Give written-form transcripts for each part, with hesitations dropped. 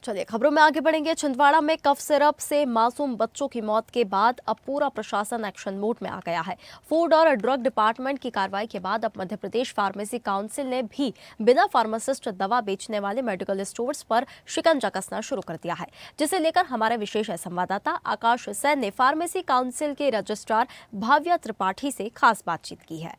चलिए खबरों में आगे बढ़ेंगे। छिंदवाड़ा में कफ सिरप से मासूम बच्चों की मौत के बाद अब पूरा प्रशासन एक्शन मोड में आ गया है। फूड और ड्रग डिपार्टमेंट की कार्रवाई के बाद अब मध्य प्रदेश फार्मेसी काउंसिल ने भी बिना फार्मासिस्ट दवा बेचने वाले मेडिकल स्टोर्स पर शिकंजा कसना शुरू कर दिया है, जिसे लेकर हमारे विशेष संवाददाता आकाश सैन ने फार्मेसी काउंसिल के रजिस्ट्रार भाव्या त्रिपाठी से खास बातचीत की है।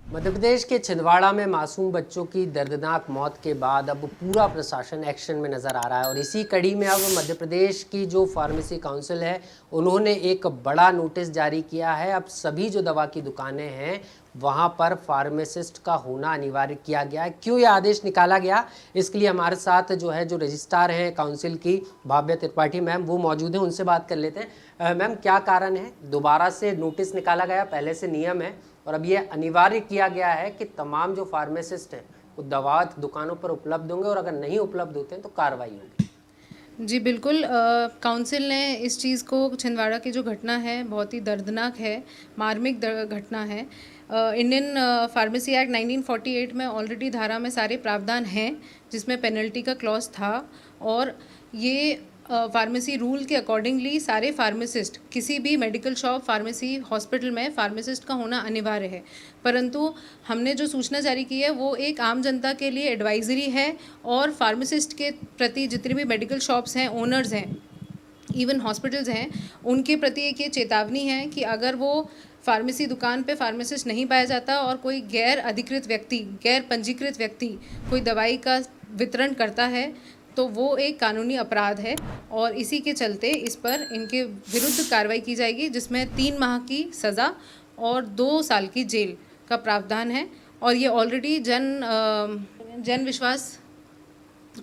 मध्य प्रदेश के छिंदवाड़ा में मासूम बच्चों की दर्दनाक मौत के बाद अब पूरा प्रशासन एक्शन में नज़र आ रहा है और इसी कड़ी में अब मध्य प्रदेश की जो फार्मेसी काउंसिल है उन्होंने एक बड़ा नोटिस जारी किया है। अब सभी जो दवा की दुकानें हैं वहां पर फार्मासिस्ट का होना अनिवार्य किया गया है। क्यों यह आदेश निकाला गया, इसके लिए हमारे साथ जो रजिस्ट्रार हैं काउंसिल की भाव्या त्रिपाठी मैम, वो मौजूद हैं, उनसे बात कर लेते हैं। मैम, क्या कारण है दोबारा से नोटिस निकाला गया? पहले से नियम है और अब ये अनिवार्य किया गया है कि तमाम जो फार्मासिस्ट हैं वो दवा दुकानों पर उपलब्ध होंगे और अगर नहीं उपलब्ध होते हैं तो कार्रवाई होगी। जी बिल्कुल, काउंसिल ने इस चीज़ को, छिंदवाड़ा की जो घटना है बहुत ही दर्दनाक है, मार्मिक घटना है। इंडियन फार्मेसी एक्ट 1948 में ऑलरेडी धारा में सारे प्रावधान हैं जिसमें पेनल्टी का क्लॉज था और ये फार्मेसी रूल के अकॉर्डिंगली सारे फार्मासिस्ट, किसी भी मेडिकल शॉप, फार्मेसी, हॉस्पिटल में फार्मासिस्ट का होना अनिवार्य है। परंतु हमने जो सूचना जारी की है वो एक आम जनता के लिए एडवाइजरी है और फार्मासिस्ट के प्रति जितने भी मेडिकल शॉप्स हैं, ओनर्स हैं, इवन हॉस्पिटल्स हैं, उनके प्रति एक ये चेतावनी है कि अगर वो फार्मेसी दुकान पे फार्मासिस्ट नहीं पाया जाता और कोई गैर अधिकृत व्यक्ति, गैर पंजीकृत व्यक्ति कोई दवाई का वितरण करता है तो वो एक कानूनी अपराध है और इसी के चलते इस पर इनके विरुद्ध कार्रवाई की जाएगी, जिसमें 3 माह की सज़ा और 2 साल की जेल का प्रावधान है। और ये ऑलरेडी जन विश्वास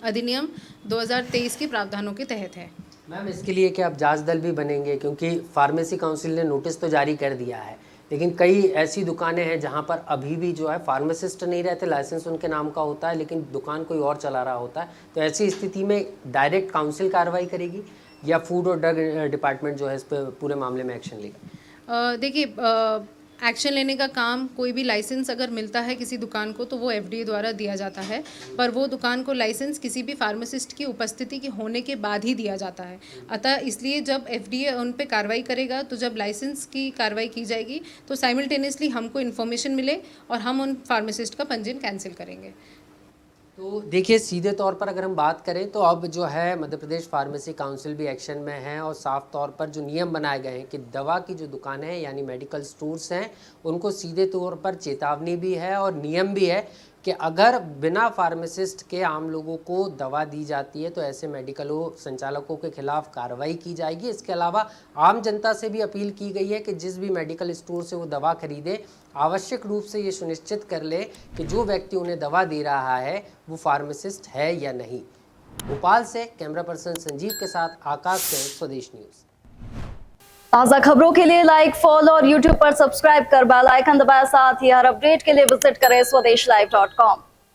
अधिनियम 2023 के प्रावधानों के तहत है। मैम, इसके लिए क्या अब जांच दल भी बनेंगे? क्योंकि फार्मेसी काउंसिल ने नोटिस तो जारी कर दिया है लेकिन कई ऐसी दुकानें हैं जहां पर अभी भी फार्मासिस्ट नहीं रहते, लाइसेंस उनके नाम का होता है लेकिन दुकान कोई और चला रहा होता है। तो ऐसी स्थिति में डायरेक्ट काउंसिल कार्रवाई करेगी या फूड और ड्रग डिपार्टमेंट इस पर पूरे मामले में एक्शन लेगा? देखिए, एक्शन लेने का काम, कोई भी लाइसेंस अगर मिलता है किसी दुकान को तो वो FDA द्वारा दिया जाता है, पर वो दुकान को लाइसेंस किसी भी फार्मासिस्ट की उपस्थिति के होने के बाद ही दिया जाता है। अतः इसलिए जब FDA उन पे कार्रवाई करेगा तो जब लाइसेंस की कार्रवाई की जाएगी तो साइमल्टेनियसली हमको इन्फॉर्मेशन मिले और हम उन फार्मासिस्ट का पंजीयन कैंसिल करेंगे। तो देखिए, सीधे तौर पर अगर हम बात करें तो अब मध्य प्रदेश फार्मेसी काउंसिल भी एक्शन में है और साफ तौर पर जो नियम बनाए गए हैं कि दवा की जो दुकानें हैं यानी मेडिकल स्टोर्स हैं उनको सीधे तौर पर चेतावनी भी है और नियम भी है कि अगर बिना फार्मासिस्ट के आम लोगों को दवा दी जाती है तो ऐसे मेडिकलों संचालकों के खिलाफ कार्रवाई की जाएगी। इसके अलावा आम जनता से भी अपील की गई है कि जिस भी मेडिकल स्टोर से वो दवा खरीदे आवश्यक रूप से ये सुनिश्चित कर ले कि जो व्यक्ति उन्हें दवा दे रहा है वो फार्मासिस्ट है या नहीं। भोपाल से कैमरा पर्सन संजीव के साथ आकाश सैन, स्वदेश न्यूज। ताज़ा खबरों के लिए लाइक, फॉलो और YouTube पर सब्सक्राइब कर बेल आइकन दबाएं। साथ ही हर अपडेट के लिए विजिट करें swedeshlive.com।